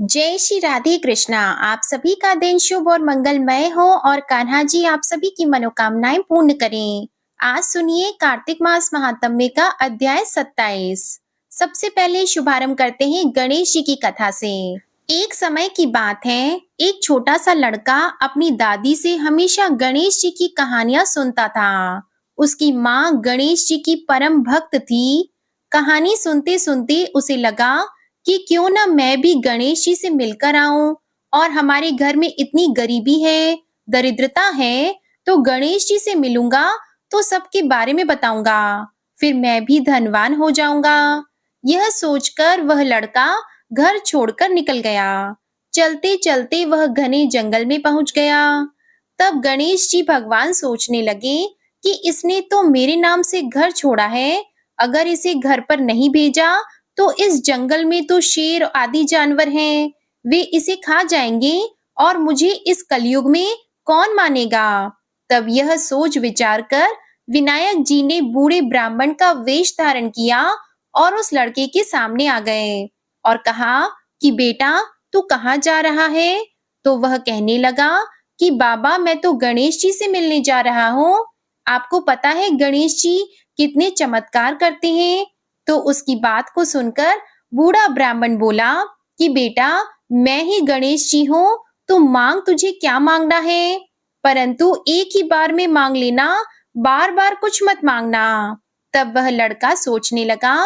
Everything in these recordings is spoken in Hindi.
जय श्री राधे कृष्णा। आप सभी का दिन शुभ और मंगलमय हो और कान्हा जी आप सभी की मनोकामनाएं पूर्ण करें। आज सुनिए कार्तिक मास महात्म्य का अध्याय 27। सबसे पहले शुभारंभ करते हैं गणेश जी की कथा से। एक समय की बात है, एक छोटा सा लड़का अपनी दादी से हमेशा गणेश जी की कहानियां सुनता था। उसकी माँ गणेश जी की परम भक्त थी। कहानी सुनते सुनते उसे लगा कि क्यों ना मैं भी गणेश जी से मिलकर आऊं। और हमारे घर में इतनी गरीबी है, दरिद्रता है, तो गणेश जी से मिलूंगा तो सबके बारे में बताऊंगा, फिर मैं भी धनवान हो जाऊंगा। यह सोचकर वह लड़का घर छोड़कर निकल गया। चलते चलते वह घने जंगल में पहुंच गया। तब गणेश जी भगवान सोचने लगे कि इसने तो मेरे नाम से घर छोड़ा है, अगर इसे घर पर नहीं भेजा तो इस जंगल में तो शेर आदि जानवर हैं, वे इसे खा जाएंगे और मुझे इस कलयुग में कौन मानेगा। तब यह सोच विचार कर विनायक जी ने बूढ़े ब्राह्मण का वेश धारण किया और उस लड़के के सामने आ गए और कहा कि बेटा तू कहाँ जा रहा है। तो वह कहने लगा कि बाबा मैं तो गणेश जी से मिलने जा रहा हूँ। आपको पता है गणेश जी कितने चमत्कार करते हैं। तो उसकी बात को सुनकर बूढ़ा ब्राह्मण बोला कि बेटा मैं ही गणेश जी हूँ, तू मांग, तुझे क्या मांगना है, परंतु एक ही बार में मांग लेना, बार बार कुछ मत मांगना। तब वह लड़का सोचने लगा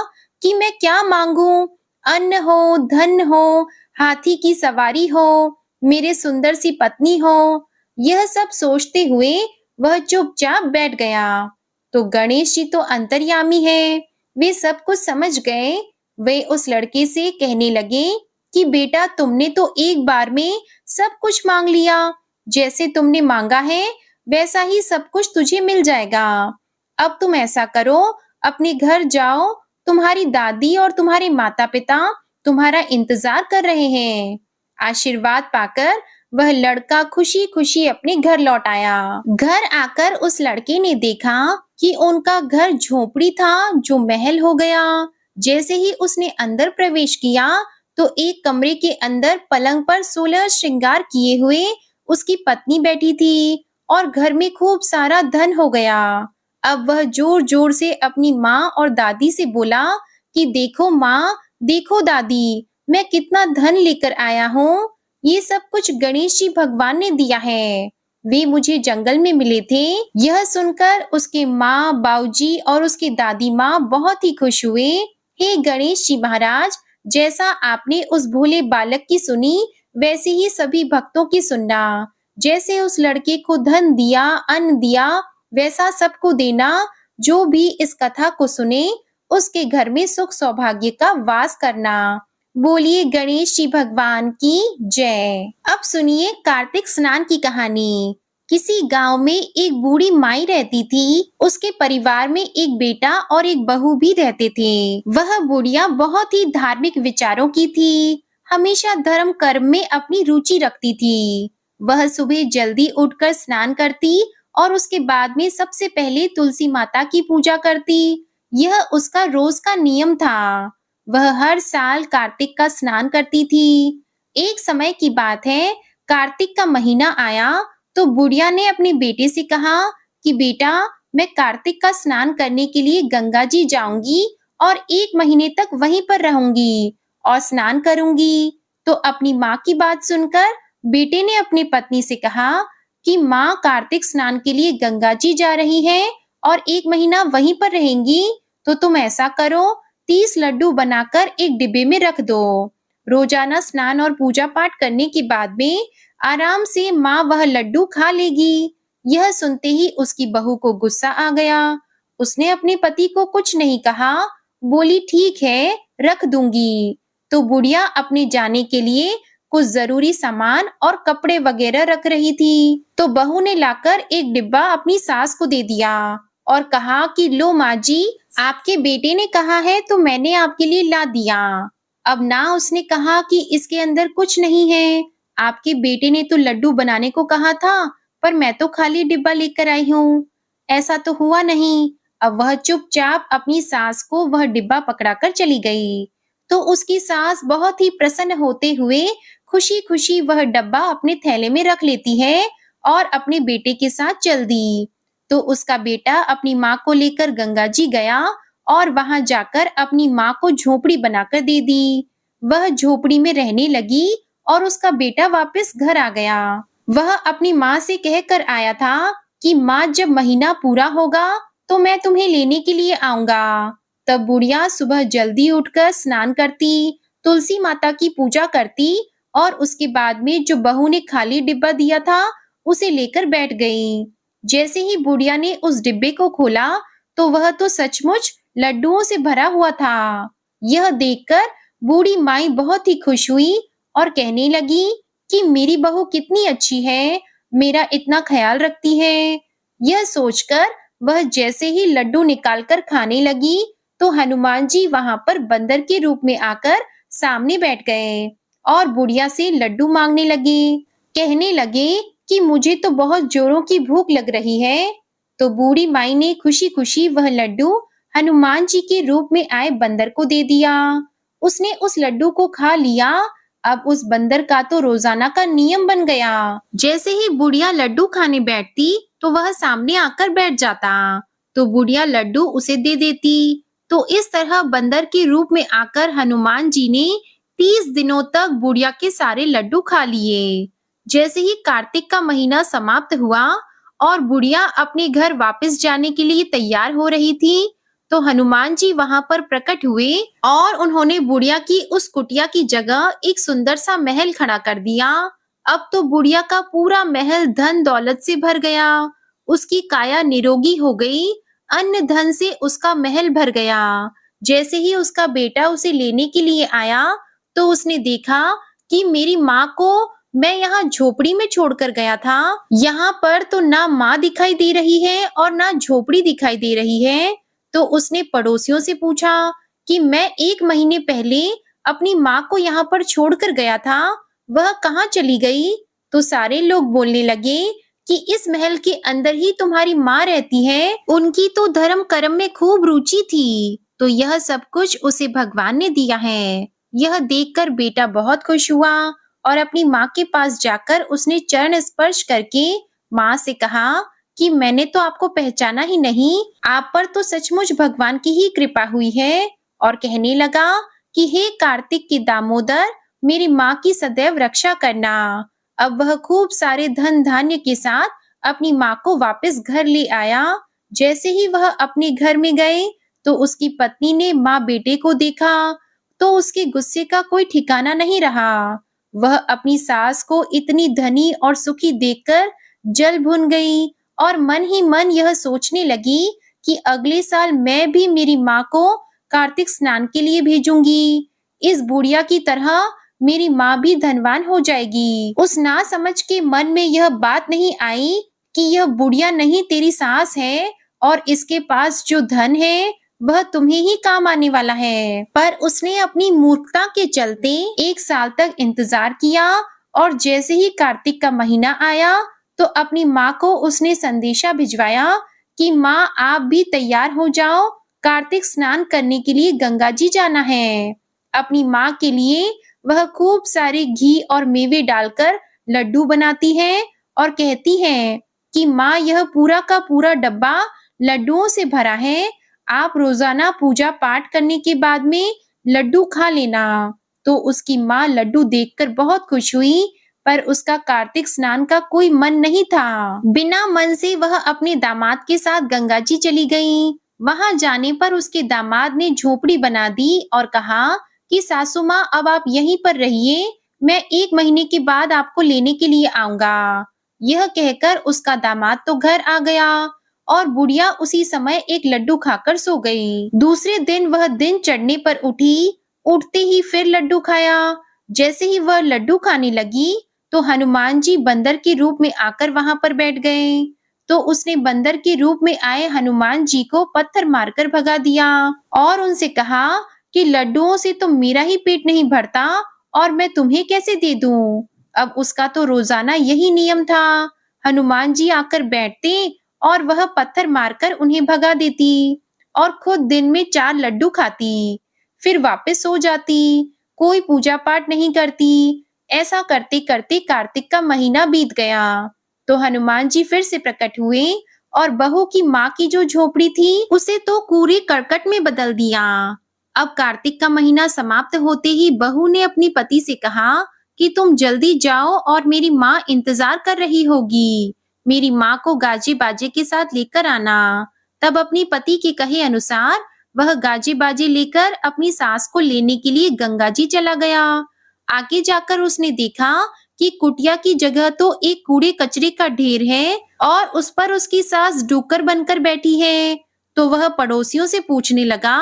कि मैं क्या मांगू, अन्न हो, धन हो, हाथी की सवारी हो, मेरे सुंदर सी पत्नी हो। यह सब सोचते हुए वह चुपचाप बैठ गया। तो गणेश जी तो अंतर्यामी है, वे सब कुछ समझ गए। वे उस लड़के से कहने लगे कि बेटा तुमने तो एक बार में सब कुछ मांग लिया, जैसे तुमने मांगा है वैसा ही सब कुछ तुझे मिल जाएगा। अब तुम ऐसा करो, अपने घर जाओ, तुम्हारी दादी और तुम्हारे माता पिता तुम्हारा इंतजार कर रहे हैं। आशीर्वाद पाकर वह लड़का खुशी खुशी अपने घर लौट आया। घर आकर उस लड़के ने देखा कि उनका घर झोपड़ी था जो महल हो गया। जैसे ही उसने अंदर प्रवेश किया तो एक कमरे के अंदर पलंग पर 16 श्रृंगार किए हुए उसकी पत्नी बैठी थी और घर में खूब सारा धन हो गया। अब वह जोर जोर से अपनी माँ और दादी से बोला कि देखो माँ, देखो दादी, मैं कितना धन लेकर आया हूँ। ये सब कुछ गणेश जी भगवान ने दिया है, वे मुझे जंगल में मिले थे। यह सुनकर उसके माँ, बाऊजी और उसकी दादी माँ बहुत ही खुश हुए। हे गणेश जी महाराज, जैसा आपने उस भोले बालक की सुनी वैसे ही सभी भक्तों की सुनना। जैसे उस लड़के को धन दिया, अन्न दिया, वैसा सबको देना। जो भी इस कथा को सुने उसके घर में सुख सौभाग्य का वास करना। बोलिए गणेश जी भगवान की जय। अब सुनिए कार्तिक स्नान की कहानी। किसी गांव में एक बूढ़ी माई रहती थी। उसके परिवार में एक बेटा और एक बहू भी रहते थे। वह बुढ़िया बहुत ही धार्मिक विचारों की थी, हमेशा धर्म कर्म में अपनी रुचि रखती थी। वह सुबह जल्दी उठकर स्नान करती और उसके बाद में सबसे पहले तुलसी माता की पूजा करती। यह उसका रोज का नियम था। वह हर साल कार्तिक का स्नान करती थी। एक समय की बात है, कार्तिक का महीना आया तो बुढ़िया ने अपने बेटे से कहा कि बेटा मैं कार्तिक का स्नान करने के लिए गंगा जी जाऊंगी और 1 महीने तक वहीं पर रहूंगी और स्नान करूंगी। तो अपनी माँ की बात सुनकर बेटे ने अपनी पत्नी से कहा कि माँ कार्तिक स्नान के लिए गंगा जी जा रही है और 1 महीना वहीं पर रहेंगी, तो तुम ऐसा करो, 30 लड्डू बनाकर एक डिब्बे में रख दो। रोजाना स्नान और पूजा पाठ करने के बाद में आराम से माँ वह लड्डू खा लेगी। यह सुनते ही उसकी बहू को गुस्सा आ गया। उसने अपने पति को कुछ नहीं कहा, बोली ठीक है रख दूंगी। तो बुढ़िया अपने जाने के लिए कुछ जरूरी सामान और कपड़े वगैरह रख रही थी। तो बहू ने लाकर एक डिब्बा अपनी सास को दे दिया और कहा कि लो माँ जी, आपके बेटे ने कहा है तो मैंने आपके लिए ला दिया। अब ना उसने कहा कि इसके अंदर कुछ नहीं है, आपके बेटे ने तो लड्डू बनाने को कहा था पर मैं तो खाली डिब्बा लेकर आई हूँ, ऐसा तो हुआ नहीं। अब वह चुपचाप अपनी सास को वह डिब्बा पकड़ाकर चली गई। तो उसकी सास बहुत ही प्रसन्न होते हुए खुशी-खुशी वह डब्बा अपने थैले में रख लेती है और अपने बेटे के साथ चल दी। तो उसका बेटा अपनी माँ को लेकर गंगा जी गया और वहां जाकर अपनी माँ को झोपड़ी बनाकर दे दी। वह झोपड़ी में रहने लगी और उसका बेटा वापस घर आ गया। वह अपनी माँ से कहकर आया था कि माँ, जब महीना पूरा होगा तो मैं तुम्हें लेने के लिए आऊंगा। तब बुढ़िया सुबह जल्दी उठकर स्नान करती, तुलसी माता की पूजा करती और उसके बाद में जो बहू ने खाली डिब्बा दिया था उसे लेकर बैठ गई। जैसे ही बुढ़िया ने उस डिब्बे को खोला तो वह तो सचमुच लड्डुओं से भरा हुआ था। यह देखकर बूढ़ी माई बहुत ही खुश हुई और कहने लगी कि मेरी बहू कितनी अच्छी है, मेरा इतना ख्याल रखती है। यह सोचकर वह जैसे ही लड्डू निकालकर खाने लगी तो हनुमान जी वहां पर बंदर के रूप में आकर सामने बैठ गए और बुढ़िया से लड्डू मांगने लगे। कहने लगे कि मुझे तो बहुत जोरों की भूख लग रही है। तो बूढ़ी माई ने खुशी-खुशी वह लड्डू हनुमान जी के रूप में आए बंदर को दे दिया। उसने उस लड्डू को खा लिया। अब उस बंदर का तो रोजाना का नियम बन गया। जैसे ही बुढ़िया लड्डू खाने बैठती तो वह सामने आकर बैठ जाता, तो बुढ़िया लड्डू उसे दे देती। तो इस तरह बंदर के रूप में आकर हनुमान जी ने 30 दिनों तक बुढ़िया के सारे लड्डू खा लिए। जैसे ही कार्तिक का महीना समाप्त हुआ और बुढ़िया अपने घर वापस जाने के लिए तैयार हो रही थी, तो हनुमान जी वहां पर प्रकट हुए और उन्होंने बुढ़िया की उस कुटिया की जगह एक सुंदर सा महल खड़ा कर दिया। अब तो बुढ़िया का पूरा महल धन दौलत से भर गया। उसकी काया निरोगी हो गई, अन्न धन से उसका महल भर गया। जैसे ही उसका बेटा उसे लेने के लिए आया तो उसने देखा कि मेरी माँ को मैं यहाँ झोपड़ी में छोड़कर गया था। यहाँ पर तो ना माँ दिखाई दे रही है और ना झोपड़ी दिखाई दे रही है। तो उसने पड़ोसियों से पूछा कि मैं 1 महीने पहले अपनी माँ को यहाँ पर छोड़कर गया था, वह कहाँ चली गई? तो सारे लोग बोलने लगे कि इस महल के अंदर ही तुम्हारी माँ रहती है, उनकी तो धर्म कर्म में खूब रुचि थी, तो यह सब कुछ उसे भगवान ने दिया है। यह देखकर बेटा बहुत खुश हुआ और अपनी माँ के पास जाकर उसने चरण स्पर्श करके माँ से कहा कि मैंने तो आपको पहचाना ही नहीं, आप पर तो सचमुच भगवान की ही कृपा हुई है। और कहने लगा कि हे कार्तिक के दामोदर, मेरी माँ की सदैव रक्षा करना। अब वह खूब सारे धन धान्य के साथ अपनी माँ को वापस घर ले आया। जैसे ही वह अपने घर में गए तो उसकी पत्नी ने माँ बेटे को देखा तो उसके गुस्से का कोई ठिकाना नहीं रहा। वह अपनी सास को इतनी धनी और सुखी देखकर जल भुन गई और मन ही मन यह सोचने लगी कि अगले साल मैं भी मेरी माँ को कार्तिक स्नान के लिए भेजूंगी। इस बुढ़िया की तरह मेरी माँ भी धनवान हो जाएगी। उस ना समझ के मन में यह बात नहीं आई कि यह बुढ़िया नहीं तेरी सास है और इसके पास जो धन है वह तुम्हें ही काम आने वाला है। पर उसने अपनी मूर्खता के चलते 1 साल तक इंतजार किया और जैसे ही कार्तिक का महीना आया तो अपनी माँ को उसने संदेशा भिजवाया कि माँ, आप भी तैयार हो जाओ, कार्तिक स्नान करने के लिए गंगा जी जाना है। अपनी माँ के लिए वह खूब सारे घी और मेवे डालकर लड्डू बनाती है और कहती है कि माँ, यह पूरा का पूरा डब्बा लड्डुओं से भरा है, आप रोजाना पूजा पाठ करने के बाद में लड्डू खा लेना। तो उसकी माँ लड्डू देखकर बहुत खुश हुई, पर उसका कार्तिक स्नान का कोई मन नहीं था। बिना मन से वह अपने दामाद के साथ गंगा जी चली गई। वहां जाने पर उसके दामाद ने झोपड़ी बना दी और कहा कि सासू माँ, अब आप यहीं पर रहिए, मैं 1 महीने के बाद आपको लेने के लिए आऊंगा। यह कहकर उसका दामाद तो घर आ गया और बुढ़िया उसी समय एक लड्डू खाकर सो गई। दूसरे दिन वह दिन चढ़ने पर उठी, उठते ही फिर लड्डू खाया। जैसे ही वह लड्डू खाने लगी तो हनुमान जी बंदर के रूप में आकर वहां पर बैठ गए। तो उसने बंदर के रूप में आए हनुमान जी को पत्थर मारकर भगा दिया और उनसे कहा कि लड्डुओं से तो मेरा ही पेट नहीं भरता और मैं तुम्हें कैसे दे दूं। अब उसका तो रोजाना यही नियम था, हनुमान जी आकर बैठते और वह पत्थर मारकर उन्हें भगा देती और खुद दिन में 4 लड्डू खाती। फिर वापस सो जाती, कोई पूजा पाठ नहीं करती। ऐसा करते करते कार्तिक का महीना बीत गया। तो हनुमान जी फिर से प्रकट हुए और बहू की माँ की जो झोपड़ी थी उसे तो कूड़े करकट में बदल दिया। अब कार्तिक का महीना समाप्त होते ही बहू ने अपने पति से कहा कि तुम जल्दी जाओ और मेरी माँ इंतजार कर रही होगी। मेरी माँ को गाजे बाजे के साथ लेकर आना। तब अपने पति के कहे अनुसार वह गाजे बाजे लेकर अपनी सास को लेने के लिए गंगा जी चला गया। आगे जाकर उसने देखा कि कुटिया की जगह तो एक कूड़े कचरे का ढेर है और उस पर उसकी सास डूकर बनकर बैठी है। तो वह पड़ोसियों से पूछने लगा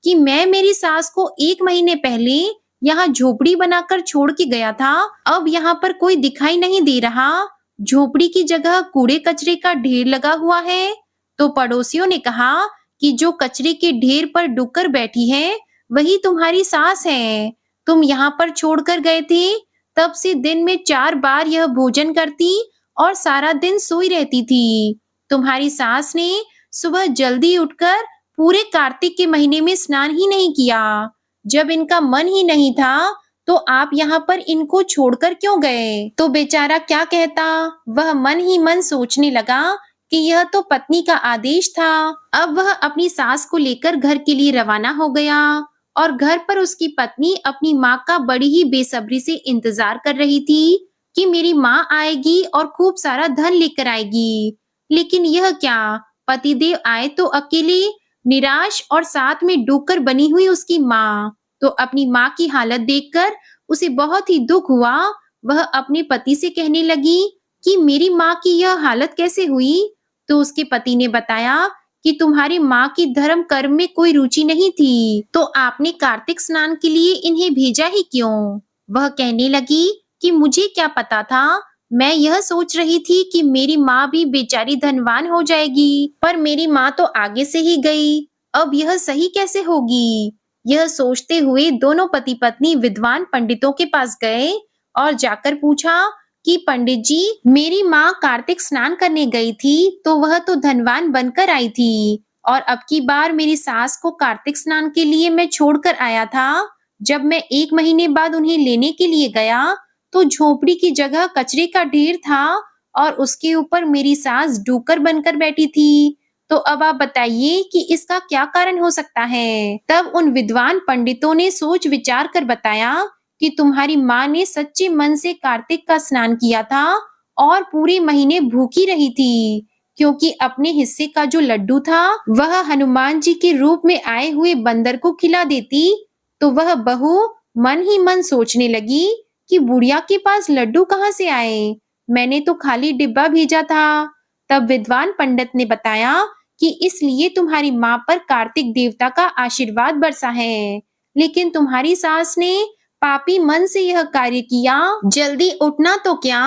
कि मैं मेरी सास को 1 महीने पहले यहाँ झोपड़ी बनाकर छोड़ के गया था, अब यहाँ पर कोई दिखाई नहीं दे रहा। झोपड़ी की जगह कूड़े कचरे का ढेर लगा हुआ है। तो पड़ोसियों ने कहा कि जो कचरे के ढेर पर डूकर बैठी है वही तुम्हारी सास है। तुम यहाँ पर छोड़कर गए थे, तब से दिन में 4 बार यह भोजन करती और सारा दिन सोई रहती थी। तुम्हारी सास ने सुबह जल्दी उठकर पूरे कार्तिक के महीने में स्नान ही नहीं किया। जब इनका मन ही नहीं था तो आप यहाँ पर इनको छोड़कर क्यों गए? तो बेचारा क्या कहता, वह मन ही मन सोचने लगा कि यह तो पत्नी का आदेश था। अब वह अपनी सास को लेकर घर के लिए रवाना हो गया और घर पर उसकी पत्नी अपनी माँ का बड़ी ही बेसब्री से इंतजार कर रही थी कि मेरी माँ आएगी और खूब सारा धन लेकर आएगी। लेकिन यह क्या, पतिदेव आए तो अकेले, निराश और साथ में डूकर बनी हुई उसकी माँ। तो अपनी माँ की हालत देखकर उसे बहुत ही दुख हुआ। वह अपने पति से कहने लगी कि मेरी माँ की यह हालत कैसे हुई? तो उसके पति ने बताया कि तुम्हारी माँ की धर्म कर्म में कोई रुचि नहीं थी, तो आपने कार्तिक स्नान के लिए इन्हें भेजा ही क्यों? वह कहने लगी कि मुझे क्या पता था, मैं यह सोच रही थी कि मेरी माँ भी बेचारी धनवान हो जाएगी, पर मेरी माँ तो आगे से ही गई। अब यह सही कैसे होगी? यह सोचते हुए दोनों पति पत्नी विद्वान पंडितों के पास गए और जाकर पूछा कि पंडित जी, मेरी माँ कार्तिक स्नान करने गई थी तो वह तो धनवान बनकर आई थी, और अब की बार मेरी सास को कार्तिक स्नान के लिए मैं छोड़कर आया था। जब मैं 1 महीने बाद उन्हें लेने के लिए गया तो झोपड़ी की जगह कचरे का ढेर था और उसके ऊपर मेरी सास डूकर बनकर बैठी थी। तो अब आप बताइए कि इसका क्या कारण हो सकता है? तब उन विद्वान पंडितों ने सोच विचार कर बताया कि तुम्हारी माँ ने सच्चे मन से कार्तिक का स्नान किया था और पूरे महीने भूखी रही थी, क्योंकि अपने हिस्से का जो लड्डू था वह हनुमान जी के रूप में आए हुए बंदर को खिला देती। तो वह बहू मन ही मन सोचने लगी कि बुढ़िया के पास लड्डू कहाँ से आए, मैंने तो खाली डिब्बा भेजा था। तब विद्वान पंडित ने बताया कि इसलिए तुम्हारी माँ पर कार्तिक देवता का आशीर्वाद बरसा है, लेकिन तुम्हारी सास ने पापी मन से यह कार्य किया। जल्दी उठना तो क्या,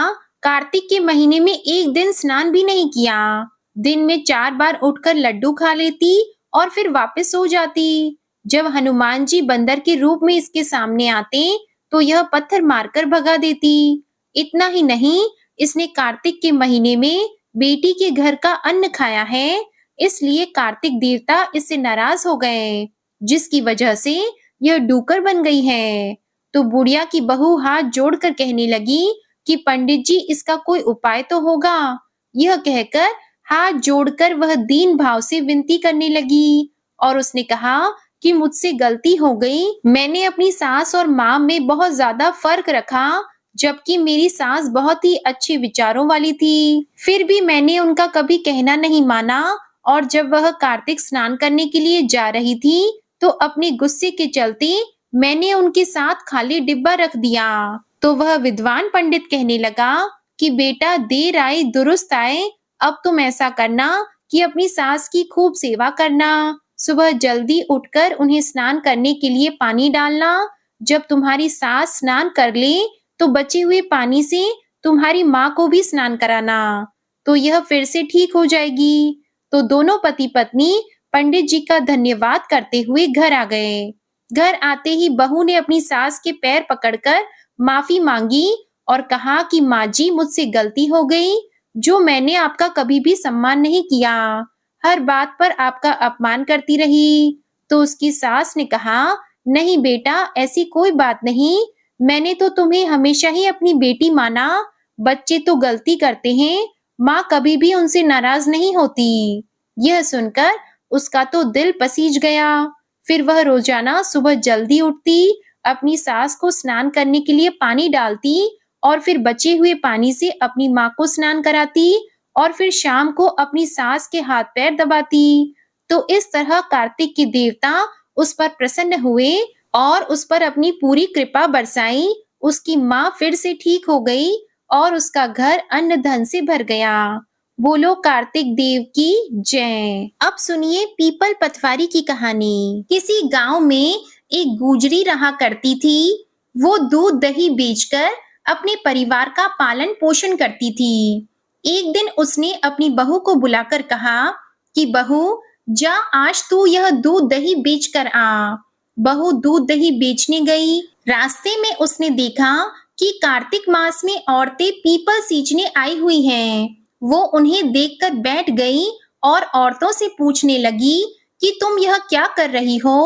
कार्तिक के महीने में एक दिन स्नान भी नहीं किया। दिन में 4 बार उठकर लड्डू खा लेती और फिर वापस सो जाती। जब हनुमान जी बंदर के रूप में इसके सामने आते तो यह पत्थर मारकर भगा देती। इतना ही नहीं, इसने कार्तिक के महीने में बेटी के घर का अन्न खाया है, इसलिए कार्तिक देवता इससे नाराज हो गए, जिसकी वजह से यह डूकर बन गई है। तो बुढ़िया की बहू हाथ जोड़कर कहने लगी कि पंडित जी, इसका कोई उपाय तो होगा। यह कहकर हाथ जोड़कर वह दीन भाव से विनती करने लगी और उसने कहा कि मुझसे गलती हो गई, मैंने अपनी सास और माँ में बहुत ज्यादा फर्क रखा, जबकि मेरी सास बहुत ही अच्छे विचारों वाली थी। फिर भी मैंने उनका कभी कहना नहीं माना और जब वह कार्तिक स्नान करने के लिए जा रही थी तो अपने गुस्से के चलते मैंने उनके साथ खाली डिब्बा रख दिया। तो वह विद्वान पंडित कहने लगा कि बेटा, देर आए दुरुस्त आए, अब तुम ऐसा करना कि अपनी सास की खूब सेवा करना। सुबह जल्दी उठकर उन्हें स्नान करने के लिए पानी डालना। जब तुम्हारी सास स्नान कर ले तो बचे हुए पानी से तुम्हारी माँ को भी स्नान कराना, तो यह फिर से ठीक हो जाएगी। तो दोनों पति पत्नी पंडित जी का धन्यवाद करते हुए घर आ गए। घर आते ही बहू ने अपनी सास के पैर पकड़कर माफी मांगी और कहा कि माँ जी, मुझसे गलती हो गई, जो मैंने आपका कभी भी सम्मान नहीं किया, हर बात पर आपका अपमान करती रही। तो उसकी सास ने कहा नहीं बेटा, ऐसी कोई बात नहीं। मैंने तो तुम्हें हमेशा ही अपनी बेटी माना। बच्चे तो गलती करते हैं, माँ कभी भी उनसे नाराज नहीं होती। यह सुनकर उसका तो दिल पसीज गया। फिर वह रोजाना सुबह जल्दी उठती, अपनी सास को स्नान करने के लिए पानी डालती और फिर बचे हुए पानी से अपनी माँ को स्नान कराती और फिर शाम को अपनी सास के हाथ पैर दबाती। तो इस तरह कार्तिक के देवता उस पर प्रसन्न हुए और उस पर अपनी पूरी कृपा बरसाई। उसकी माँ फिर से ठीक हो गई और उसका घर अन्न धन से भर गया। बोलो कार्तिक देव की जय। अब सुनिए पीपल पतवारी की कहानी। किसी गांव में एक गुजरी रहा करती थी। वो दूध दही बेचकर अपने परिवार का पालन पोषण करती थी। एक दिन उसने अपनी बहू को बुलाकर कहा कि बहू, जा आज तू यह दूध दही बेच कर आ। बहू दूध दही बेचने गई। रास्ते में उसने देखा कि कार्तिक मास में औरतें पीपल सींचने आई हुई हैं। वो उन्हें देखकर बैठ गई और औरतों से पूछने लगी कि तुम यह क्या कर रही हो।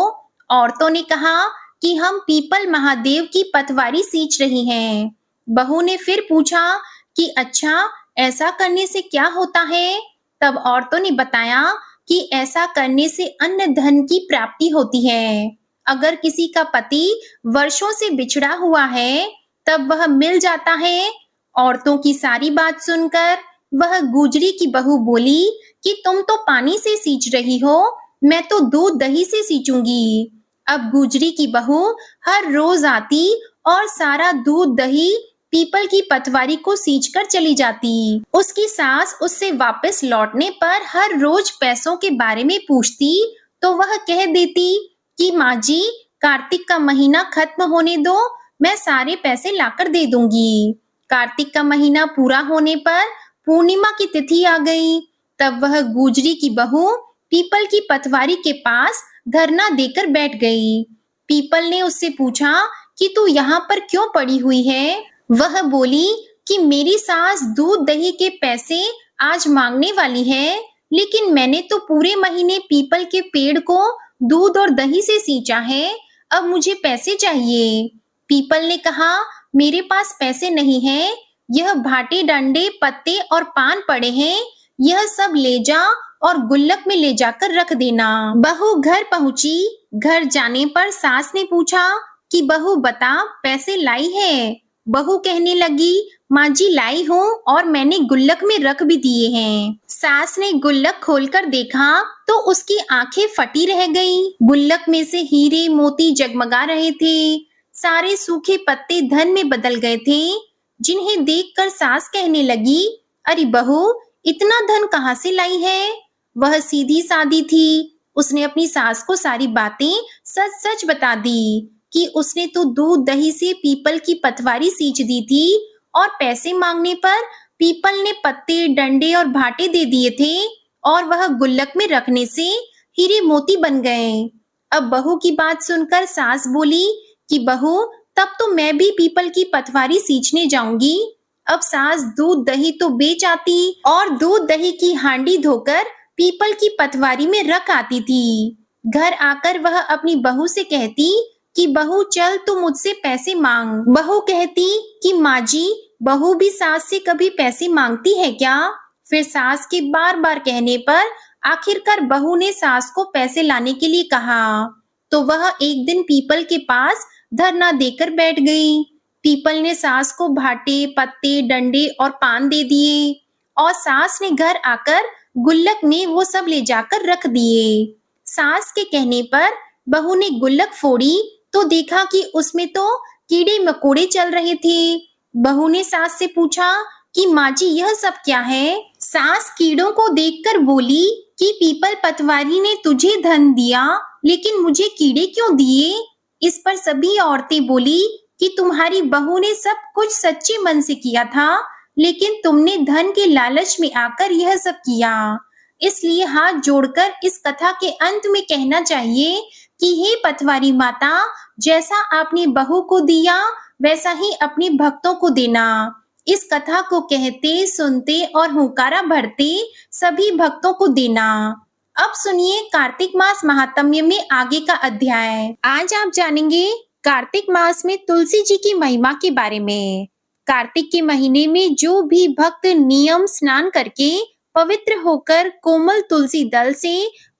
औरतों ने कहा कि हम पीपल महादेव की पतवारी सींच रही हैं। बहू ने फिर पूछा कि अच्छा, ऐसा करने से क्या होता है। तब औरतों ने बताया कि ऐसा करने से अन्न धन की प्राप्ति होती है। अगर किसी का पति वर्षों से बिछड़ा हुआ है, तब वह मिल जाता है। औरतों की सारी बात सुनकर वह गुजरी की बहू बोली कि तुम तो पानी से सींच रही हो, मैं तो दूध दही से सींचूंगी। अब गुजरी की बहू हर रोज आती और सारा दूध दही पीपल की पतवारी को सींचकर चली जाती। उसकी सास उससे वापस लौटने पर हर रोज पैसों के बारे में पूछती तो वह कह देती कि माँ जी, कार्तिक का महीना खत्म होने दो, मैं सारे पैसे लाकर दे दूंगी। कार्तिक का महीना पूरा होने पर पूर्णिमा की तिथि आ गई। तब वह गुजरी की बहू पीपल की पतवारी के पास धरना देकर बैठ गई। पीपल ने उससे पूछा कि तू यहाँ पर क्यों पड़ी हुई है। वह बोली कि मेरी सास दूध दही के पैसे आज मांगने वाली है, लेकिन मैंने तो पूरे महीने पीपल के पेड़ को दूध और दही से सींचा है, अब मुझे पैसे चाहिए। पीपल ने कहा, मेरे पास पैसे नहीं है, यह भाटे डंडे पत्ते और पान पड़े हैं, यह सब ले जा और गुल्लक में ले जाकर रख देना। बहू घर पहुंची। घर जाने पर सास ने पूछा कि बहू बता, पैसे लाई है। बहू कहने लगी, माँ जी लाई हूँ और मैंने गुल्लक में रख भी दिए हैं। सास ने गुल्लक खोलकर देखा तो उसकी आंखें फटी रह गई। गुल्लक में से हीरे मोती जगमगा रहे थे। सारे सूखे पत्ते धन में बदल गए थे, जिन्हें देखकर सास कहने लगी, अरे बहू, इतना धन कहाँ से लाई है। वह सीधी सादी थी। उसने अपनी सास को सारी बातें सच सच बता दी कि उसने तो दूध दही से पीपल की पतवारी सींच दी थी और पैसे मांगने पर पीपल ने पत्ते डंडे और भाटे दे दिए थे और वह गुल्लक में रखने से हीरे मोती बन गए। अब बहू की बात सुनकर सास बोली कि बहू, तब तो मैं भी पीपल की पतवारी सींचने जाऊंगी। अब सास दूध दही तो बेच आती और दूध दही की हांडी धोकर पीपल की पतवारी में रख आती थी। घर आकर वह अपनी बहू से कहती कि बहू चल, तू मुझसे पैसे मांग। बहू कहती कि माँ जी, बहू भी सास से कभी पैसे मांगती है क्या। फिर सास के बार बार कहने पर आखिरकार बहू ने सास को पैसे लाने के लिए कहा। तो वह एक दिन पीपल के पास धरना देकर बैठ गई। पीपल ने सास को भाटे पत्ते डंडे और पान दे दिए और सास ने घर आकर गुल्लक में वो सब ले जाकर रख दिए। सास के कहने पर बहू ने गुल्लक फोड़ी तो देखा कि उसमें तो कीड़े मकोड़े चल रहे थे। बहू ने सास से पूछा कि माँ जी, यह सब क्या है। सास कीड़ों को देखकर बोली कि पीपल पतवारी ने तुझे धन दिया, लेकिन मुझे कीड़े क्यों दिए। इस पर सभी औरतें बोली कि तुम्हारी बहू ने सब कुछ सच्चे मन से किया था, लेकिन तुमने धन के लालच में आकर यह सब किया। इसलिए हाथ जोड़कर इस कथा के अंत में कहना चाहिए कि हे पतवारी माता, जैसा आपने बहू को दिया वैसा ही अपने भक्तों को देना। इस कथा को कहते सुनते और हुंकारा भरते सभी भक्तों को देना। अब सुनिए कार्तिक मास महात्म्य में आगे का अध्याय। आज आप जानेंगे कार्तिक मास में तुलसी जी की महिमा के बारे में। कार्तिक के महीने में जो भी भक्त नियम स्नान करके पवित्र होकर कोमल तुलसी दल से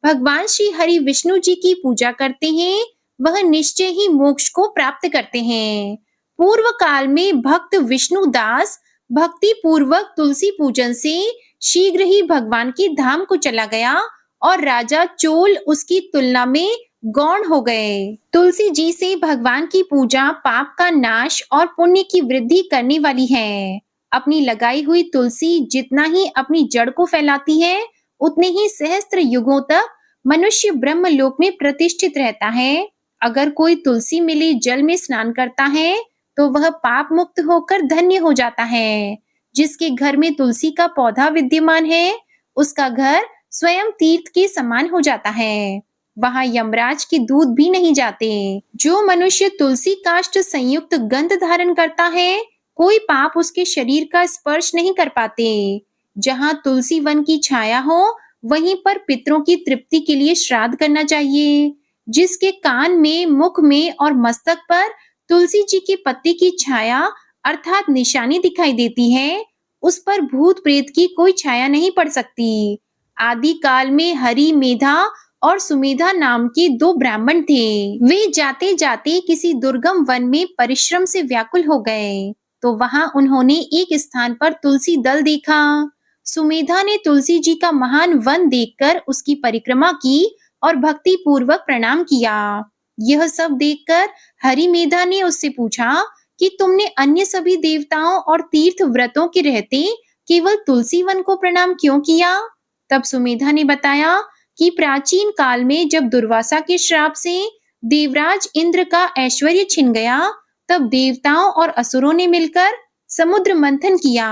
भगवान श्री हरि विष्णु जी की पूजा करते हैं, वह निश्चय ही मोक्ष को प्राप्त करते हैं। पूर्व काल में भक्त विष्णु दास भक्ति पूर्वक तुलसी पूजन से शीघ्र ही भगवान के धाम को चला गया और राजा चोल उसकी तुलना में गौण हो गए। तुलसी जी से भगवान की पूजा पाप का नाश और पुण्य की वृद्धि करने वाली है। अपनी लगाई हुई तुलसी जितना ही अपनी जड़ को फैलाती है, उतने ही सहस्त्र युगों तक मनुष्य ब्रह्मलोक में प्रतिष्ठित रहता है। अगर कोई तुलसी मिले जल में स्नान करता है, तो वह पाप मुक्त होकर धन्य हो जाता है। जिसके घर में तुलसी का पौधा विद्यमान है, उसका घर स्वयं तीर्थ के समान हो जाता है। वहां यमराज के दूत भी नहीं जाते। जो मनुष्य तुलसी काष्ठ संयुक्त गंध धारण करता है, कोई पाप उसके शरीर का स्पर्श नहीं कर पाते। जहां तुलसी वन की छाया हो, वहीं पर पितरों की तृप्ति के लिए श्राद्ध करना चाहिए। जिसके कान में, मुख में और मस्तक पर तुलसी जी के पत्ते की छाया अर्थात निशानी दिखाई देती है, उस पर भूत प्रेत की कोई छाया नहीं पड़ सकती। आदि काल में हरि मेधा और सुमेधा नाम के दो ब्राह्मण थे। वे जाते जाते किसी दुर्गम वन में परिश्रम से व्याकुल हो गए, तो वहां उन्होंने एक स्थान पर तुलसी दल देखा। सुमेधा ने तुलसी जी का महान वन देखकर उसकी परिक्रमा की और भक्ति पूर्वक प्रणाम किया। यह सब देखकर हरि मेधा ने उससे पूछा कि तुमने अन्य सभी देवताओं और तीर्थ व्रतों के रहते केवल तुलसी वन को प्रणाम क्यों किया? तब सुमेधा ने बताया कि प्राचीन काल में जब दुर्वासा के श्राप से देवराज इंद्र का ऐश्वर्य छिन गया, तब देवताओं और असुरों ने मिलकर समुद्र मंथन किया।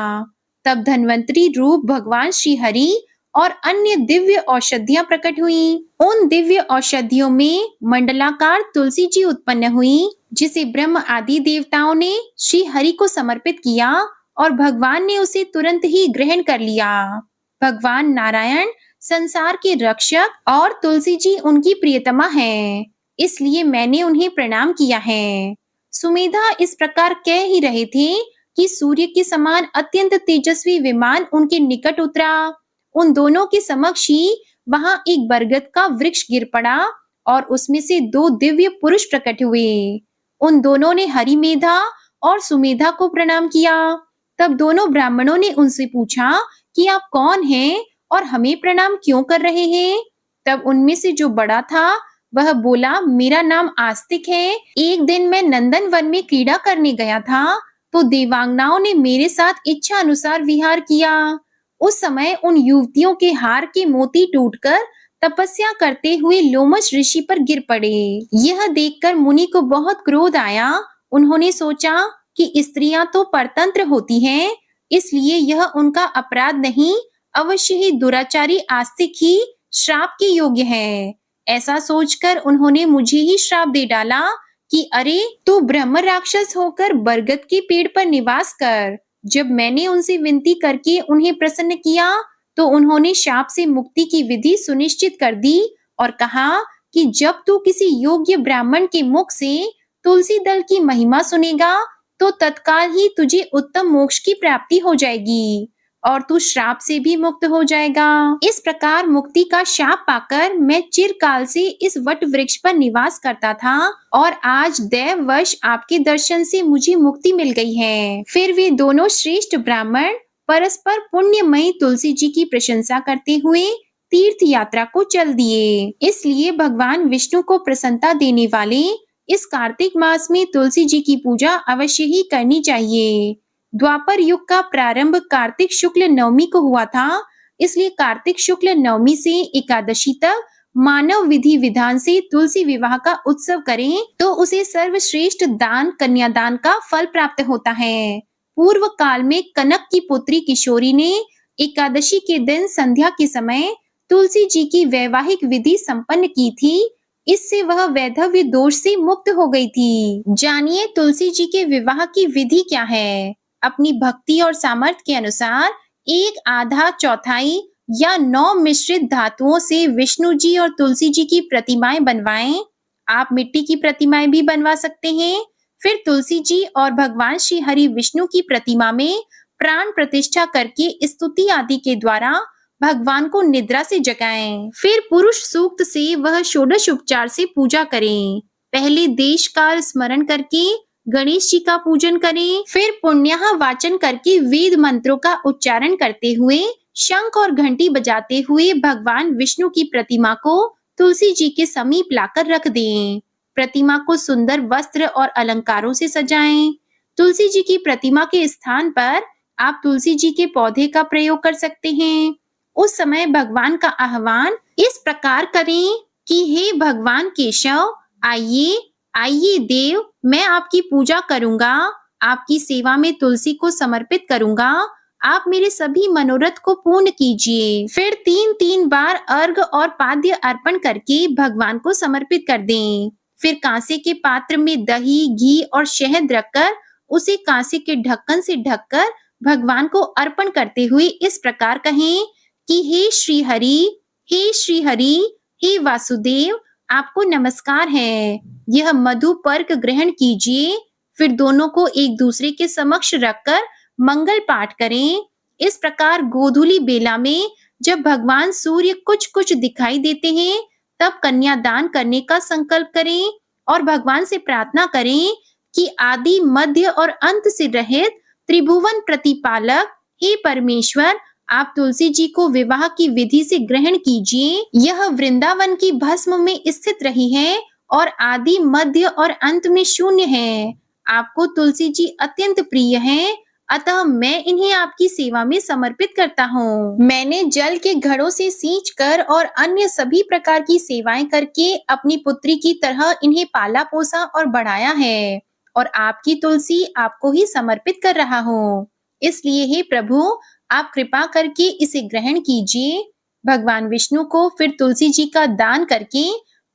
तब धन्वंतरी रूप भगवान श्री हरि और अन्य दिव्य औषधियां प्रकट हुई। उन दिव्य औषधियों में मंडलाकार तुलसी जी उत्पन्न हुई, जिसे ब्रह्म आदि देवताओं ने श्री हरि को समर्पित किया और भगवान ने उसे तुरंत ही ग्रहण कर लिया। भगवान नारायण संसार के रक्षक और तुलसी जी उनकी प्रियतमा है, इसलिए मैंने उन्हें प्रणाम किया है। सुमेधा इस प्रकार कह ही रहे थे कि सूर्य के समान अत्यंत तेजस्वी विमान उनके निकट उतरा। उन दोनों के समक्ष ही वहां एक बरगद का वृक्ष गिर पड़ा और उसमें से दो दिव्य पुरुष प्रकट हुए। उन दोनों ने हरि मेधा और सुमेधा को प्रणाम किया। तब दोनों ब्राह्मणों ने उनसे पूछा कि आप कौन हैं और हमें प्रणाम क्यों कर रहे हैं? तब उनमें से जो बड़ा था वह बोला, मेरा नाम आस्तिक है। एक दिन मैं नंदन वन में क्रीड़ा करने गया था, तो देवांगनाओं ने मेरे साथ इच्छा अनुसार विहार किया। उस समय उन युवतियों के हार के मोती टूटकर तपस्या करते हुए लोमश ऋषि पर गिर पड़े। यह देखकर मुनि को बहुत क्रोध आया। उन्होंने सोचा कि स्त्रियां तो परतंत्र होती हैं, इसलिए यह उनका अपराध नहीं, अवश्य ही दुराचारी आस्तिक ही श्राप के योग्य है। ऐसा सोचकर उन्होंने मुझे ही श्राप दे डाला कि अरे तू ब्रह्म राक्षस होकर बरगद के पेड़ पर निवास कर। जब मैंने उनसे विनती करके उन्हें प्रसन्न किया, तो उन्होंने शाप से मुक्ति की विधि सुनिश्चित कर दी और कहा कि जब तू किसी योग्य ब्राह्मण के मुख से तुलसी दल की महिमा सुनेगा, तो तत्काल ही तुझे उत्तम मोक्ष की प्राप्ति हो जाएगी और तू श्राप से भी मुक्त हो जाएगा। इस प्रकार मुक्ति का शाप पाकर मैं चिरकाल से इस वट वृक्ष पर निवास करता था और आज दैववश आपके दर्शन से मुझे मुक्ति मिल गई है। फिर वे दोनों श्रेष्ठ ब्राह्मण परस्पर पुण्यमयी तुलसी जी की प्रशंसा करते हुए तीर्थ यात्रा को चल दिए। इसलिए भगवान विष्णु को प्रसन्नता देने वाले इस कार्तिक मास में तुलसी जी की पूजा अवश्य ही करनी चाहिए। द्वापर युग का प्रारंभ कार्तिक शुक्ल नवमी को हुआ था, इसलिए कार्तिक शुक्ल नवमी से एकादशी तक मानव विधि विधान से तुलसी विवाह का उत्सव करें तो उसे सर्वश्रेष्ठ दान कन्यादान का फल प्राप्त होता है। पूर्व काल में कनक की पुत्री किशोरी ने एकादशी के दिन संध्या के समय तुलसी जी की वैवाहिक विधि संपन्न की थी। इससे वह वैधव्य दोष से मुक्त हो गई थी। जानिए तुलसी जी के विवाह की विधि क्या है। अपनी भक्ति और सामर्थ्य के अनुसार एक आधा चौथाई या 9 मिश्रित धातुओं से विष्णु जी और तुलसी जी की प्रतिमाएं बनवाएं। आप मिट्टी की प्रतिमाएं भी बनवा सकते हैं। फिर तुलसी जी और भगवान श्री हरि विष्णु की प्रतिमा में प्राण प्रतिष्ठा करके स्तुति आदि के द्वारा भगवान को निद्रा से जगाएं। फिर पुरुष सूक्त से वह षोडश उपचार से पूजा करें। पहले देश काल स्मरण करके गणेश जी का पूजन करें। फिर पुण्याह वाचन करके वेद मंत्रों का उच्चारण करते हुए शंख और घंटी बजाते हुए भगवान विष्णु की प्रतिमा को तुलसी जी के समीप लाकर रख दें। प्रतिमा को सुंदर वस्त्र और अलंकारों से सजाएं। तुलसी जी की प्रतिमा के स्थान पर आप तुलसी जी के पौधे का प्रयोग कर सकते हैं। उस समय भगवान का आह्वान इस प्रकार करें कि हे भगवान केशव, आइए आइए देव, मैं आपकी पूजा करूंगा, आपकी सेवा में तुलसी को समर्पित करूंगा, आप मेरे सभी मनोरथ को पूर्ण कीजिए। फिर 3-3 बार अर्घ और पाद्य अर्पण करके भगवान को समर्पित कर दें। फिर कांसे के पात्र में दही, घी और शहद रखकर उसे कांसे के ढक्कन से ढककर भगवान को अर्पण करते हुए इस प्रकार कहें कि हे श्री हरि, हे श्री हरि, हे वासुदेव, आपको नमस्कार है। यह मधु पर्क ग्रहण कीजिए। फिर दोनों को एक दूसरे के समक्ष रखकर मंगल पाठ करें। इस प्रकार गोधूली बेला में जब भगवान सूर्य कुछ कुछ दिखाई देते हैं, तब कन्यादान करने का संकल्प करें और भगवान से प्रार्थना करें कि आदि, मध्य और अंत से रहित त्रिभुवन प्रतिपालक हे परमेश्वर, आप तुलसी जी को विवाह की विधि से ग्रहण कीजिए। यह वृंदावन की भस्म में स्थित रही है और आदि, मध्य और अंत में शून्य है। आपको तुलसी जी अत्यंत प्रिय हैं, अतः मैं इन्हें आपकी सेवा में समर्पित करता हूँ। मैंने जल के घड़ों से सींचकर और अन्य सभी प्रकार की सेवाएं करके अपनी पुत्री की तरह इन्हें पाला पोसा और बढ़ाया है और आपकी तुलसी आपको ही समर्पित कर रहा हूँ। इसलिए हे प्रभु, आप कृपा करके इसे ग्रहण कीजिए। भगवान विष्णु को फिर तुलसी जी का दान करके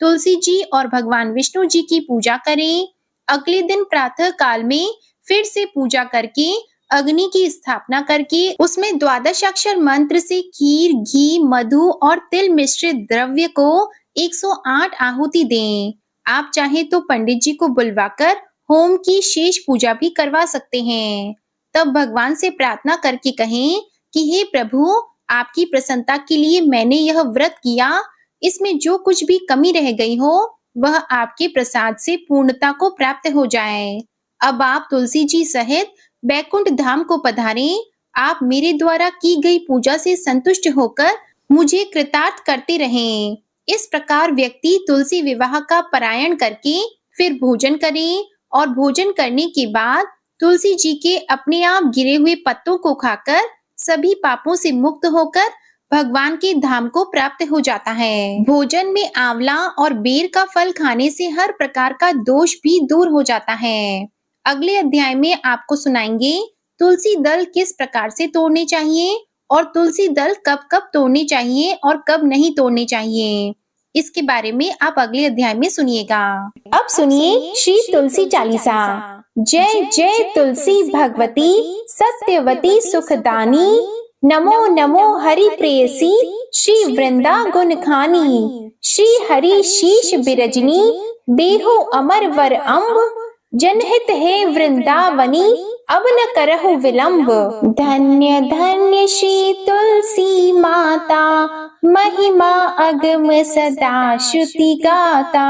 तुलसी जी और भगवान विष्णु जी की पूजा करें। अगले दिन प्रातः काल में फिर से पूजा करके अग्नि की स्थापना करके उसमें 12 अक्षर मंत्र से खीर, घी, मधु और तिल मिश्रित द्रव्य को 108 आहुति दें। आप चाहे तो पंडित जी को बुलवाकर होम की शेष पूजा भी करवा सकते हैं। तब भगवान से प्रार्थना करके कहें कि हे प्रभु, आपकी प्रसन्नता के लिए मैंने यह व्रत किया। इसमें जो कुछ भी कमी रह गई हो वह आपके प्रसाद से पूर्णता को प्राप्त हो जाए। अब आप तुलसी जी सहित बैकुंठ धाम को पधारें। आप मेरे द्वारा की गई पूजा से संतुष्ट होकर मुझे कृतार्थ करते रहें। इस प्रकार व्यक्ति तुलसी विवाह का पारायण करके फिर भोजन करें और भोजन करने के बाद तुलसी जी के अपने आप गिरे हुए पत्तों को खाकर सभी पापों से मुक्त होकर भगवान के धाम को प्राप्त हो जाता है। भोजन में आंवला और बेर का फल खाने से हर प्रकार का दोष भी दूर हो जाता है। अगले अध्याय में आपको सुनाएंगे तुलसी दल किस प्रकार से तोड़ने चाहिए और तुलसी दल कब कब तोड़ने चाहिए और कब नहीं तोड़ने चाहिए। इसके बारे में आप अगले अध्याय में सुनिएगा। अब सुनिए श्री तुलसी चालीसा। जय जय तुलसी भगवती सत्यवती सुखदानी, नमो नमो हरि प्रेयसी श्री वृंदा गुण खानी। श्री हरि शीश बिरजनी, देहो अमर वर अम्ब, जनहित है वृंदावनी, अब न करहु विलंब। धन्य धन्य श्री तुलसी माता, महिमा अगम सदा श्रुति गाता।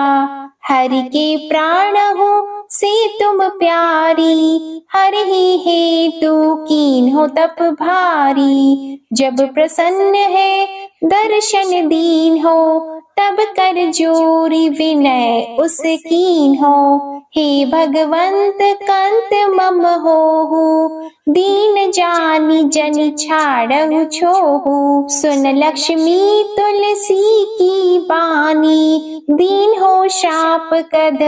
हरि के प्राण हो से तुम प्यारी, हरि ही हेतु कीन हो तप भारी। जब प्रसन्न है दर्शन दीन हो, तब कर जोरी विनय उस कीन हो। हे भगवंत कंत मम होहु, दीन जानी जन छाड़हु छोहु। सुन लक्ष्मी तुलसी की बानी, दीन हो शाप कद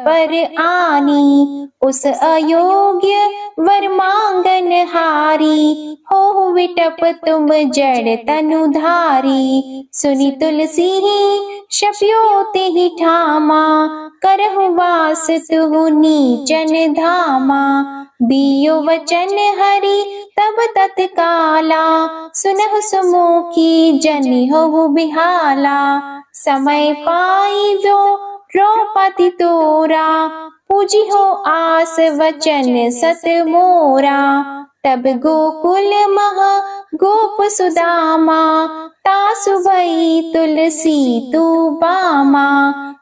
पर आनी। उस अयोग्य वर मांगन हारी, हो विटप तुम जड़ तनुधारी। सुनी तुलसी ही शप्यो तेहि ठामा, करहु वास तुहु नीचन धामा। दियो वचन हरि तब तत्काला सुनहु सुमुखी जनि हो बिहाला। समय पाई वो द्रौपदी तोरा, पूजी हो आस वचन सत मोरा। तब गोकुल मह गोप सुदामा, तासु भई तुलसी तू बामा।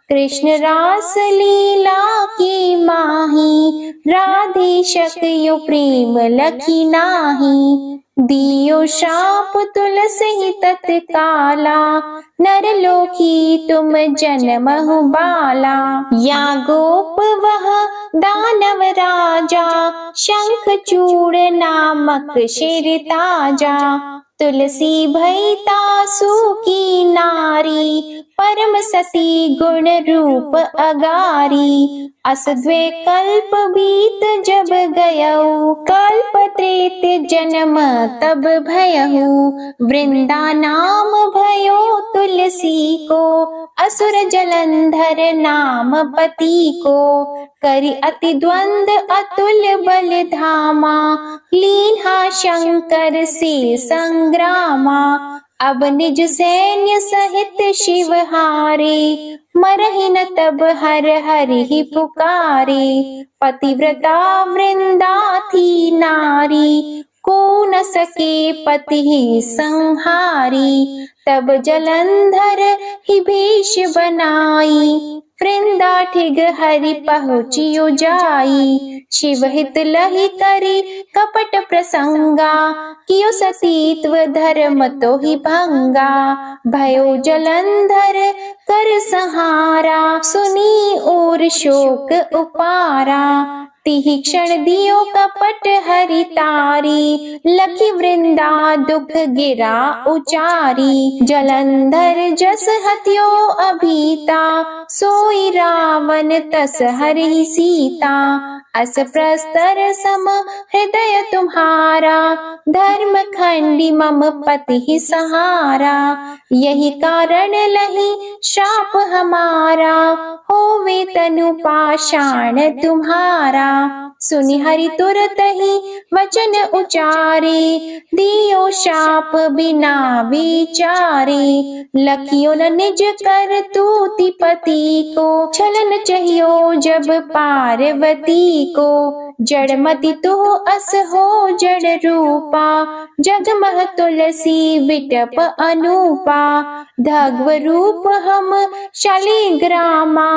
कृष्ण रास लीला की माही, राधे शक्यु प्रेम लखी नाही। दियो शाप तुलसी तत्काला, नर लोकी तुम जन्महु बाला। या गोप वह दानव राजा, शंख चूड़ नामक शेर ताजा। तुलसी भई तासु की नारी, परम सती गुण रूप अगारी। अस द्वे कल्प बीत जब गयऊ, कल्प त्रेत जन्म तब भयहु। वृंदा नाम भयो तुलसी को, असुर जलंधर नाम पति को। करि अति द्वंद अतुल बल धामा, लीन्हा शंकर से संग्रामा। अब निज सैन्य सहित शिव हारे, मरहि न तब हर हरि पुकारे। पतिव्रता वृंदा थी नारी, को न सके पति संहारी। तब जलंधर ही भेष बनाई, वृंदा ठिग हरि पहुँचियो जाई। शिव हित लहि करी कपट प्रसंगा, कियो सतीत्व धर्म तो ही भंगा। भयो जलंधर कर संहारा, सुनी और शोक उपारा। तिहि क्षण दियो कपट हरि तारी, लखी वृंदा दुख गिरा उचारी। जलंधर जस हत्यो अभीता, सोई रावण तस हरि सीता। अस प्रस्तर सम हृदय तुम्हारा, धर्म खंडी मम पति सहारा। यही कारण लही शाप हमारा, होवे तनु पाषाण तुम्हारा। सुनि हरि तुरत ही वचन उचारे, दियो शाप बिना विचारे। लखियो न निज कर तूति पति को, छलन चाहियो जब पार्वती को। जड़मति तू अस हो जड़ रूपा, जगमह तुलसी विटप अनूपा। धग्व रूप हम शालिग्रामा,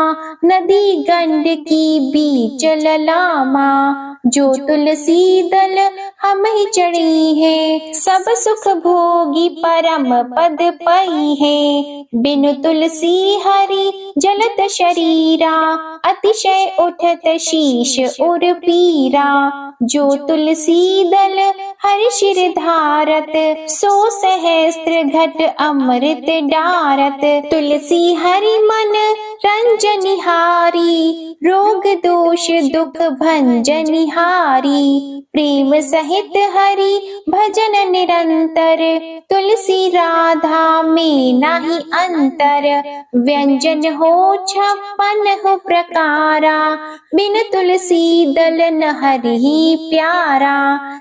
नदी गंड की बीच ललामा। जो तुलसी दल हम ही चढ़ी है, सब सुख भोगी परम पद पई है। बिनु तुलसी हरि जलत शरीरा, अतिशय उठत शीश उर पीरा। जो तुलसी दल हरि शिर धारत, सो सहस्त्र घट अमृत डारत। तुलसी हरि मन रंजनिहारी, रोग दोष दुख भंजनिहारी। प्रेम सहित हरि भजन निरंतर, तुलसी राधा में नाही अंतर। व्यंजन हो 56 प्रकारा, बिन तुलसी दल न हरि प्यारा।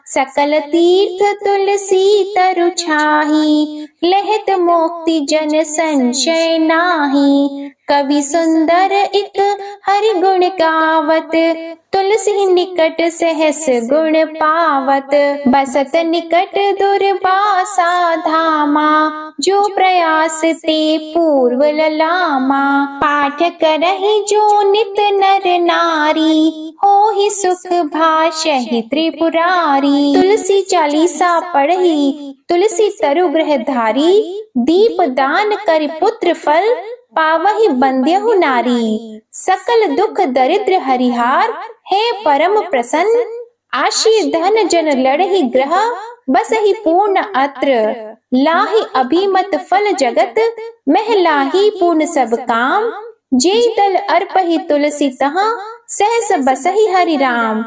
सकल तीर्थ तुलसी तरु छाही, लहत मोक्ति जन संशय नाही। कवि सुंदर एक हरि गुण गावत, तुलसी निकट सहस गुण पावत। बसत निकट दुर्वासा धामा, जो प्रयास ते पूर्व ललामा। पाठ करहि जो नित नर नारी, हो ही सुख भाषहि त्रिपुरारी। तुलसी चालीसा पढ़ी तुलसी तरु ग्रह धारी, दीप दान करि पुत्र फल पावहि बंध्यहु नारी। सकल दुख दरिद्र हरिहार, है परम प्रसन्न। आशी धन जन लड़हि ग्रह, बसहि पूर्ण अत्र। लाहि अभिमत फल जगत, मह लाहि पूर्ण सब काम। जे दल अर्पहि तुलसी तहाँ, सहस बसहि हरि राम।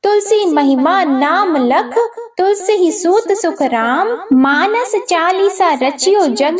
तुलसी महिमा नाम लख, तुलसी ही सूत सुख राम। मानस चालीसा रचियो जग,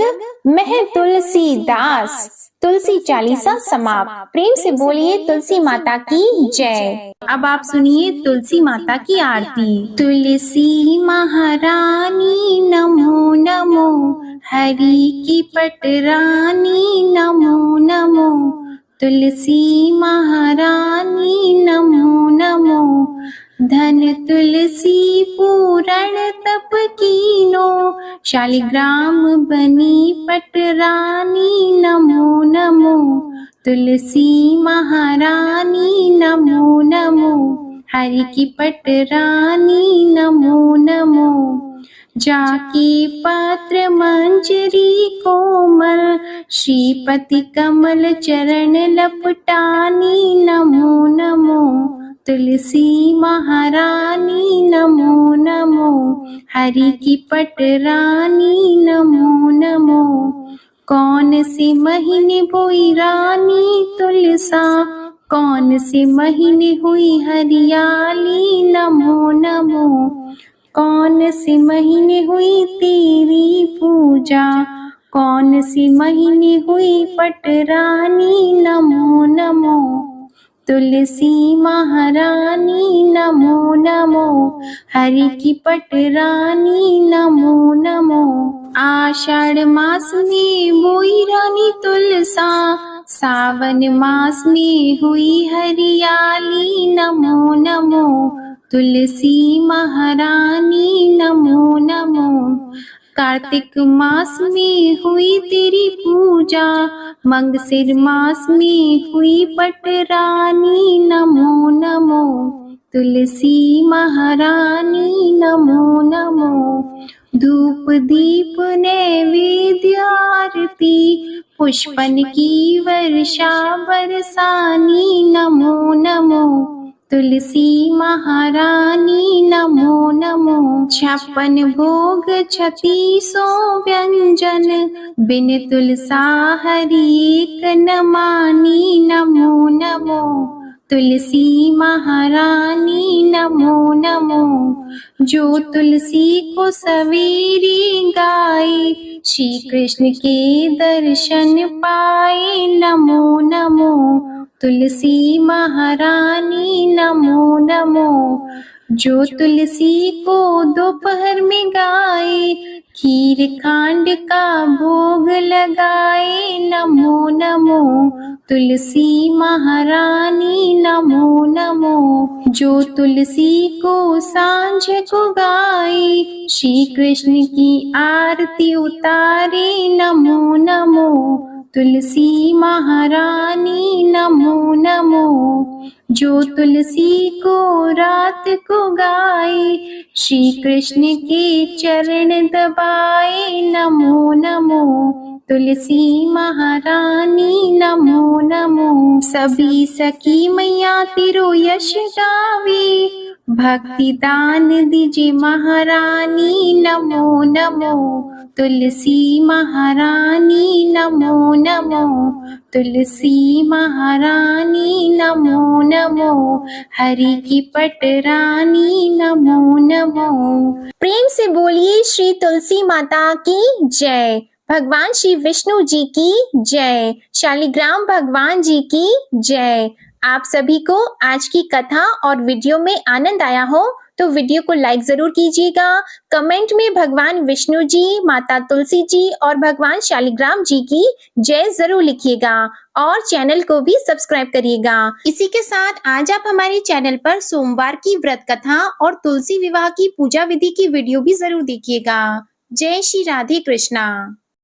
मह तुलसीदास। तुलसी चालीसा समाप्त। प्रेम से बोलिए तुलसी माता की जय। अब आप सुनिए तुलसी माता की आरती। तुलसी महारानी नमो नमो, हरि की पटरानी नमो नमो। तुलसी महारानी नमो नमो, धन तुलसी पूरण तप कीनो। शालिग्राम बनी पटरानी नमो नमो। तुलसी महारानी नमो नमो, हरि की पटरानी नमो नमो। जाकी पात्र मंजरी कोमल, श्रीपति कमल चरण लपटानी नमो नमो। तुलसी महारानी नमो नमो, हरि की पटरानी नमो नमो। कौन से महीने बोई रानी तुलसा, कौन से महीने हुई हरियाली नमो नमो। कौन से महीने हुई तेरी पूजा, कौन से महीने हुई पटरानी नमो नमो। तुलसी महारानी नमो नमो, हरि की पटरानी नमो नमो। आषाढ़ मास में बोई रानी तुलसा, सावन मास में हुई हरियाली नमो नमो। तुलसी महारानी नमो नमो। कार्तिक मास में हुई तेरी पूजा, मंगसिर मास में हुई पटरानी नमो नमो। तुलसी महारानी नमो नमो। धूप दीप नैवेद्य आरती, पुष्पन की वर्षा बरसानी नमो नमो। तुलसी महारानी नमो नमो। 56 भोग 3600 व्यंजन, बिन तुलसा हरि एक न मानी नमो नमो। तुलसी महारानी नमो नमो। जो तुलसी को सवेरे गाए, श्री कृष्ण के दर्शन पाए नमो नमो। तुलसी महारानी नमो नमो। जो तुलसी को दोपहर में गाए, खीर खांड का भोग लगाए नमो नमो। तुलसी महारानी नमो नमो। जो तुलसी को सांझ को गाए, श्री कृष्ण की आरती उतारे नमो नमो। तुलसी महारानी नमो नमो। जो तुलसी को रात को गाए, श्री कृष्ण के चरण दबाए नमो नमो। तुलसी महारानी नमो नमो। सभी सखी मैया तेरो यश गावे, भक्ति दान दीजिए महारानी नमो नमो। तुलसी महारानी नमो नमो। तुलसी महारानी नमो नमो, हरि की पटरानी नमो नमो। प्रेम से बोलिए श्री तुलसी माता की जय। भगवान श्री विष्णु जी की जय। शालिग्राम भगवान जी की जय। आप सभी को आज की कथा और वीडियो में आनंद आया हो तो वीडियो को लाइक जरूर कीजिएगा। कमेंट में भगवान विष्णु जी, माता तुलसी जी और भगवान शालिग्राम जी की जय जरूर लिखिएगा और चैनल को भी सब्सक्राइब करिएगा। इसी के साथ आज आप हमारे चैनल पर सोमवार की व्रत कथा और तुलसी विवाह की पूजा विधि की वीडियो भी जरूर देखिएगा। जय श्री राधे कृष्णा।